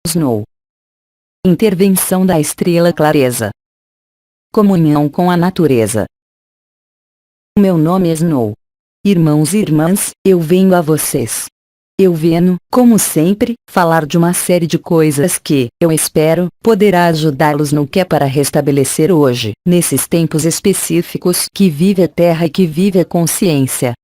Snow. Intervenção da estrela clareza. Comunhão com a natureza. Meu nome é Snow. Irmãos e irmãs, eu venho a vocês. Eu venho, como sempre, falar de uma série de coisas que, eu espero, poderá ajudá-los no que é para restabelecer hoje, nesses tempos específicos que vive a Terra e que vive a consciência.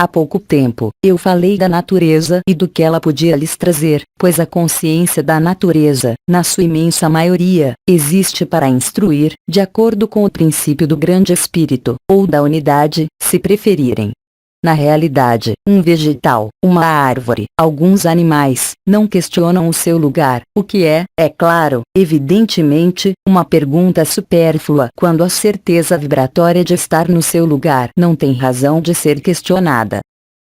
Há pouco tempo, eu falei da natureza e do que ela podia lhes trazer, pois a consciência da natureza, na sua imensa maioria, existe para instruir, de acordo com o princípio do grande espírito, ou da unidade, se preferirem. Na realidade, um vegetal, uma árvore, alguns animais, não questionam o seu lugar, o que é claro, evidentemente, uma pergunta supérflua quando a certeza vibratória de estar no seu lugar não tem razão de ser questionada.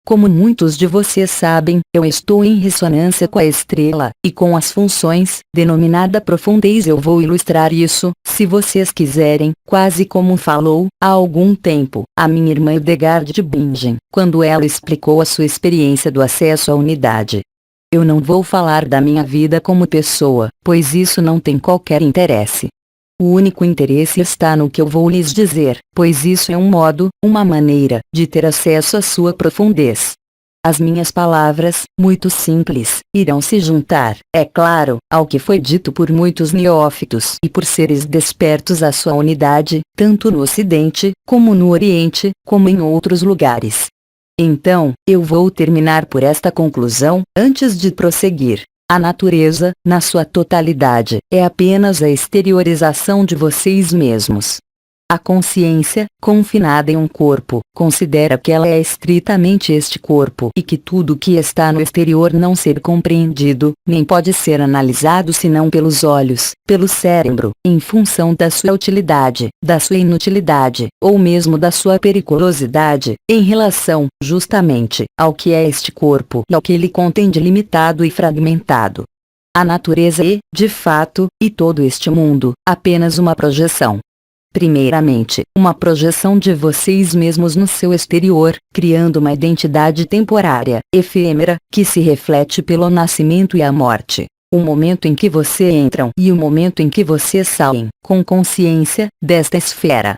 Como muitos de vocês sabem, eu estou em ressonância com a estrela, e com as funções, denominada profundez. Eu vou ilustrar isso, se vocês quiserem, quase como falou, há algum tempo, a minha irmã Hildegard de Bingen, quando ela explicou a sua experiência do acesso à unidade. Eu não vou falar da minha vida como pessoa, pois isso não tem qualquer interesse. O único interesse está no que eu vou lhes dizer, pois isso é um modo, uma maneira, de ter acesso à sua profundez. As minhas palavras, muito simples, irão se juntar, é claro, ao que foi dito por muitos neófitos e por seres despertos à sua unidade, tanto no Ocidente, como no Oriente, como em outros lugares. Então, eu vou terminar por esta conclusão, antes de prosseguir. A natureza, na sua totalidade, é apenas a exteriorização de vocês mesmos. A consciência, confinada em um corpo, considera que ela é estritamente este corpo e que tudo que está no exterior não ser compreendido, nem pode ser analisado senão pelos olhos, pelo cérebro, em função da sua utilidade, da sua inutilidade, ou mesmo da sua periculosidade, em relação, justamente, ao que é este corpo e ao que ele contém de limitado e fragmentado. A natureza é, de fato, e todo este mundo, apenas uma projeção. Primeiramente, uma projeção de vocês mesmos no seu exterior, criando uma identidade temporária, efêmera, que se reflete pelo nascimento e a morte. O momento em que vocês entram e o momento em que vocês saem, com consciência, desta esfera.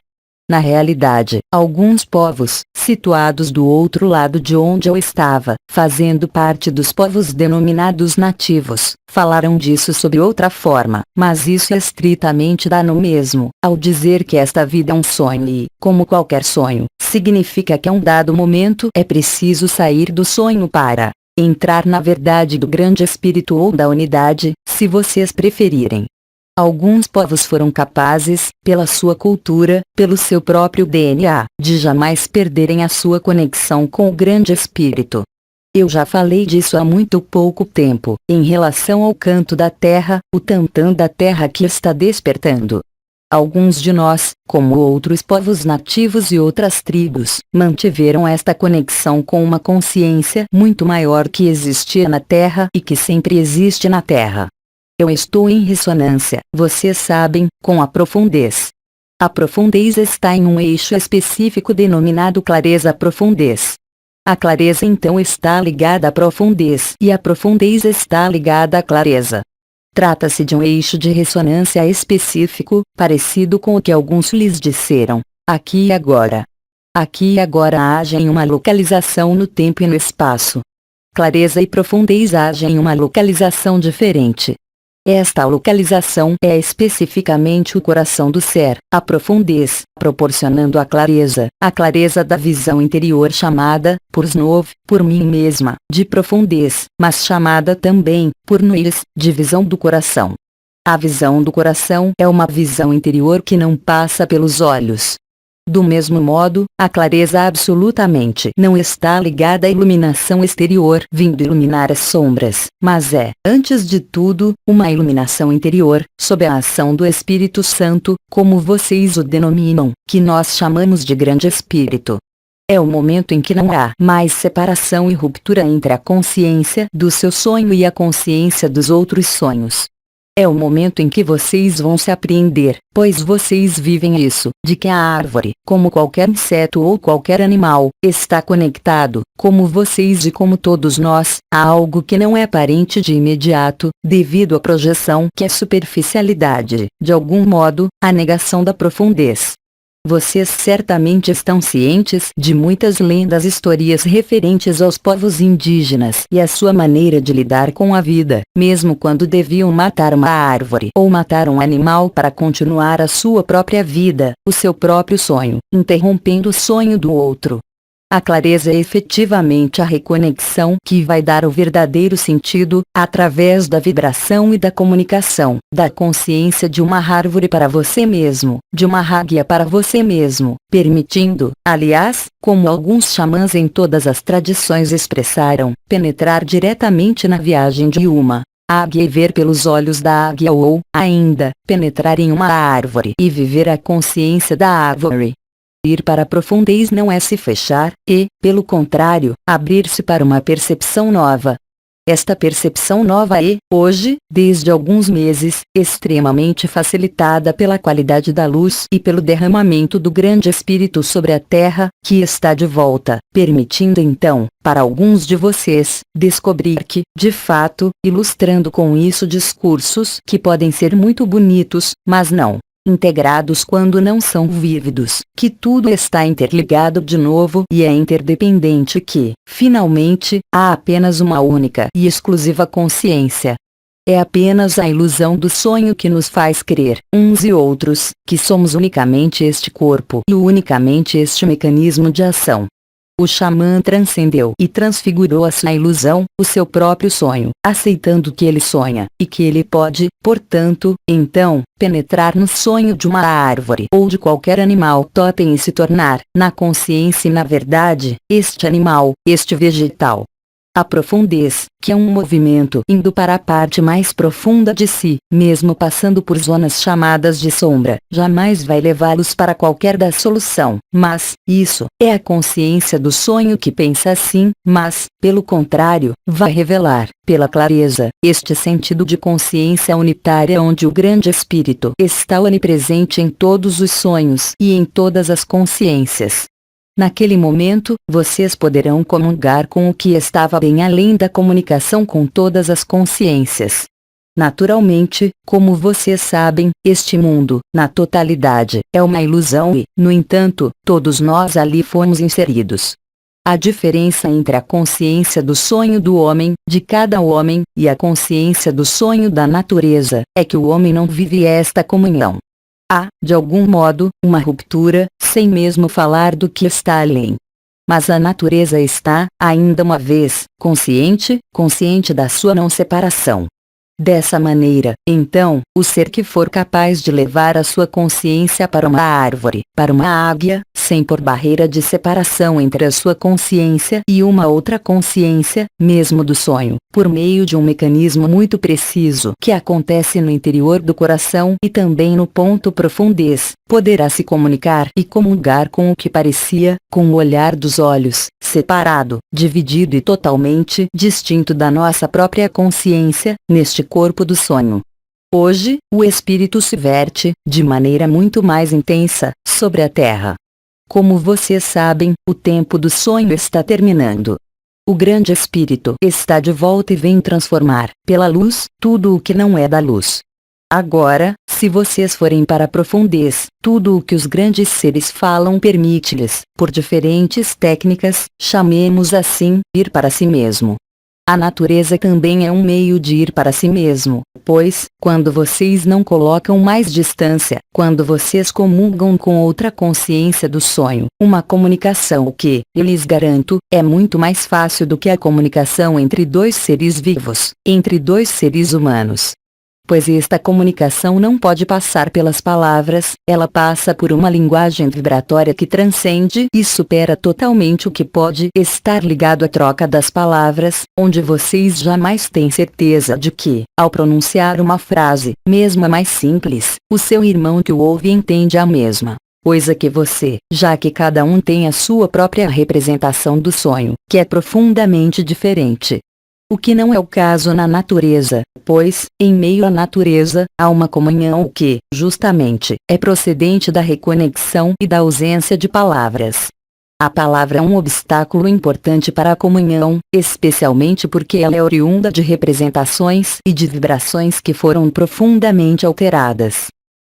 Na realidade, alguns povos, situados do outro lado de onde eu estava, fazendo parte dos povos denominados nativos, falaram disso sob outra forma, mas isso é estritamente dá no mesmo, ao dizer que esta vida é um sonho e, como qualquer sonho, significa que a um dado momento é preciso sair do sonho para entrar na verdade do grande espírito ou da unidade, se vocês preferirem. Alguns povos foram capazes, pela sua cultura, pelo seu próprio DNA, de jamais perderem a sua conexão com o grande espírito. Eu já falei disso há muito pouco tempo, em relação ao canto da terra, o tantã da terra que está despertando. Alguns de nós, como outros povos nativos e outras tribos, mantiveram esta conexão com uma consciência muito maior que existia na terra e que sempre existe na terra. Eu estou em ressonância, vocês sabem, com a profundez. A profundez está em um eixo específico denominado clareza-profundez. A clareza então está ligada à profundez e a profundez está ligada à clareza. Trata-se de um eixo de ressonância específico, parecido com o que alguns lhes disseram, aqui e agora. Aqui e agora agem em uma localização no tempo e no espaço. Clareza e profundez agem em uma localização diferente. Esta localização é especificamente o coração do ser, a profundez, proporcionando a clareza da visão interior chamada, por Snow, por mim mesma, de profundez, mas chamada também, por Nuis, de visão do coração. A visão do coração é uma visão interior que não passa pelos olhos. Do mesmo modo, a clareza absolutamente não está ligada à iluminação exterior vindo iluminar as sombras, mas é, antes de tudo, uma iluminação interior, sob a ação do Espírito Santo, como vocês o denominam, que nós chamamos de Grande Espírito. É o momento em que não há mais separação e ruptura entre a consciência do seu sonho e a consciência dos outros sonhos. É o momento em que vocês vão se apreender, pois vocês vivem isso, de que a árvore, como qualquer inseto ou qualquer animal, está conectado, como vocês e como todos nós, a algo que não é aparente de imediato, devido à projeção que é superficialidade, de algum modo, a negação da profundez. Vocês certamente estão cientes de muitas lendas e histórias referentes aos povos indígenas e a sua maneira de lidar com a vida, mesmo quando deviam matar uma árvore ou matar um animal para continuar a sua própria vida, o seu próprio sonho, interrompendo o sonho do outro. A clareza é efetivamente a reconexão que vai dar o verdadeiro sentido, através da vibração e da comunicação, da consciência de uma árvore para você mesmo, de uma águia para você mesmo, permitindo, aliás, como alguns xamãs em todas as tradições expressaram, penetrar diretamente na viagem de uma águia e ver pelos olhos da águia ou, ainda, penetrar em uma árvore e viver a consciência da árvore. Ir para a profundez não é se fechar, e, pelo contrário, abrir-se para uma percepção nova. Esta percepção nova é, hoje, desde alguns meses, extremamente facilitada pela qualidade da luz e pelo derramamento do grande Espírito sobre a Terra, que está de volta, permitindo então, para alguns de vocês, descobrir que, de fato, ilustrando com isso discursos que podem ser muito bonitos, mas não integrados quando não são vívidos, que tudo está interligado de novo e é interdependente, que, finalmente, há apenas uma única e exclusiva consciência. É apenas a ilusão do sonho que nos faz crer, uns e outros, que somos unicamente este corpo e unicamente este mecanismo de ação. O xamã transcendeu e transfigurou a sua ilusão, o seu próprio sonho, aceitando que ele sonha, e que ele pode, portanto, então, penetrar no sonho de uma árvore ou de qualquer animal totem e se tornar, na consciência e na verdade, este animal, este vegetal. A profundez, que é um movimento indo para a parte mais profunda de si, mesmo passando por zonas chamadas de sombra, jamais vai levá-los para qualquer da solução, mas, isso, é a consciência do sonho que pensa assim, mas, pelo contrário, vai revelar, pela clareza, este sentido de consciência unitária onde o grande Espírito está onipresente em todos os sonhos e em todas as consciências. Naquele momento, vocês poderão comungar com o que estava bem além da comunicação com todas as consciências. Naturalmente, como vocês sabem, este mundo, na totalidade, é uma ilusão e, no entanto, todos nós ali fomos inseridos. A diferença entre a consciência do sonho do homem, de cada homem, e a consciência do sonho da natureza, é que o homem não vive esta comunhão. Há, de algum modo, uma ruptura, sem mesmo falar do que está além. Mas a natureza está, ainda uma vez, consciente da sua não separação. Dessa maneira, então, o ser que for capaz de levar a sua consciência para uma árvore, para uma águia, sem pôr barreira de separação entre a sua consciência e uma outra consciência, mesmo do sonho, por meio de um mecanismo muito preciso que acontece no interior do coração e também no ponto profundez, poderá se comunicar e comungar com o que parecia, com o olhar dos olhos, separado, dividido e totalmente distinto da nossa própria consciência, neste corpo do sonho. Hoje, o espírito se verte, de maneira muito mais intensa, sobre a Terra. Como vocês sabem, o tempo do sonho está terminando. O grande espírito está de volta e vem transformar, pela luz, tudo o que não é da luz. Agora, se vocês forem para a profundez, tudo o que os grandes seres falam permite-lhes, por diferentes técnicas, chamemos assim, ir para si mesmo. A natureza também é um meio de ir para si mesmo, pois, quando vocês não colocam mais distância, quando vocês comungam com outra consciência do sonho, uma comunicação que, eu lhes garanto, é muito mais fácil do que a comunicação entre dois seres vivos, entre dois seres humanos. Pois esta comunicação não pode passar pelas palavras, ela passa por uma linguagem vibratória que transcende e supera totalmente o que pode estar ligado à troca das palavras, onde vocês jamais têm certeza de que, ao pronunciar uma frase, mesmo a mais simples, o seu irmão que o ouve entende a mesma coisa que você, já que cada um tem a sua própria representação do sonho, que é profundamente diferente. O que não é o caso na natureza, pois, em meio à natureza, há uma comunhão que, justamente, é procedente da reconexão e da ausência de palavras. A palavra é um obstáculo importante para a comunhão, especialmente porque ela é oriunda de representações e de vibrações que foram profundamente alteradas.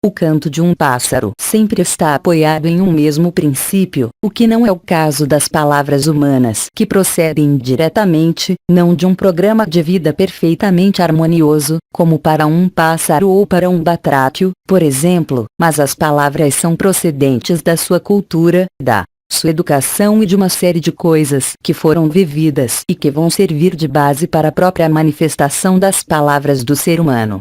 O canto de um pássaro sempre está apoiado em um mesmo princípio, o que não é o caso das palavras humanas que procedem diretamente, não de um programa de vida perfeitamente harmonioso, como para um pássaro ou para um batráquio, por exemplo, mas as palavras são procedentes da sua cultura, da sua educação e de uma série de coisas que foram vividas e que vão servir de base para a própria manifestação das palavras do ser humano.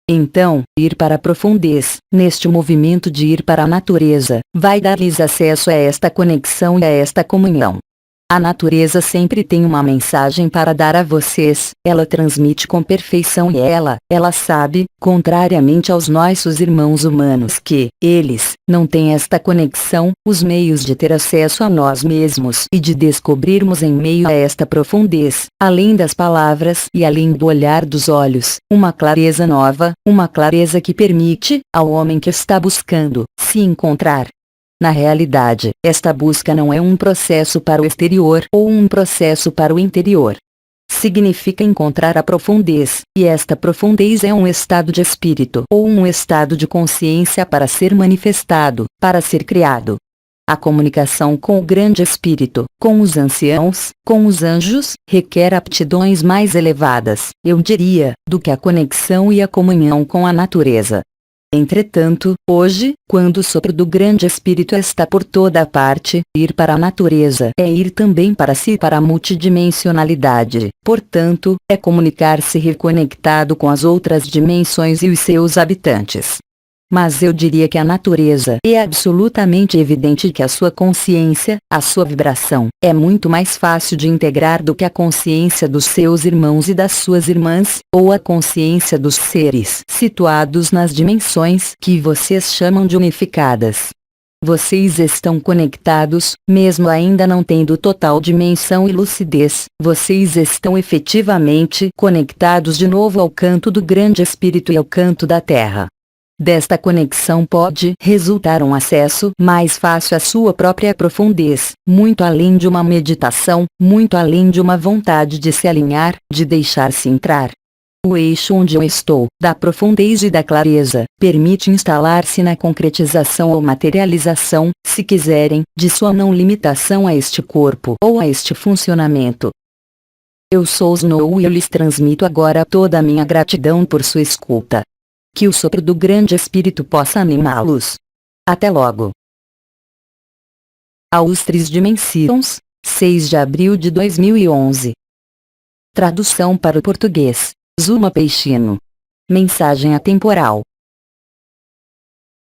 Então, ir para a profundez, neste movimento de ir para a natureza, vai dar-lhes acesso a esta conexão e a esta comunhão. A natureza sempre tem uma mensagem para dar a vocês, ela transmite com perfeição e ela sabe, contrariamente aos nossos irmãos humanos que, eles, não têm esta conexão, os meios de ter acesso a nós mesmos e de descobrirmos em meio a esta profundez, além das palavras e além do olhar dos olhos, uma clareza nova, uma clareza que permite, ao homem que está buscando, se encontrar. Na realidade, esta busca não é um processo para o exterior ou um processo para o interior. Significa encontrar a profundez, e esta profundez é um estado de espírito ou um estado de consciência para ser manifestado, para ser criado. A comunicação com o grande espírito, com os anciãos, com os anjos, requer aptidões mais elevadas, eu diria, do que a conexão e a comunhão com a natureza. Entretanto, hoje, quando o sopro do grande espírito está por toda a parte, ir para a natureza é ir também para si e para a multidimensionalidade, portanto, é comunicar-se reconectado com as outras dimensões e os seus habitantes. Mas eu diria que a natureza é absolutamente evidente que a sua consciência, a sua vibração, é muito mais fácil de integrar do que a consciência dos seus irmãos e das suas irmãs, ou a consciência dos seres situados nas dimensões que vocês chamam de unificadas. Vocês estão conectados, mesmo ainda não tendo total dimensão e lucidez, vocês estão efetivamente conectados de novo ao canto do grande espírito e ao canto da terra. Desta conexão pode resultar um acesso mais fácil à sua própria profundez, muito além de uma meditação, muito além de uma vontade de se alinhar, de deixar-se entrar. O eixo onde eu estou, da profundez e da clareza, permite instalar-se na concretização ou materialização, se quiserem, de sua não limitação a este corpo ou a este funcionamento. Eu sou Snow e eu lhes transmito agora toda a minha gratidão por sua escuta. Que o sopro do grande espírito possa animá-los. Até logo. Aos Três Dimensões, 6 de abril de 2011. Tradução para o português, Zuma Peixino. Mensagem atemporal.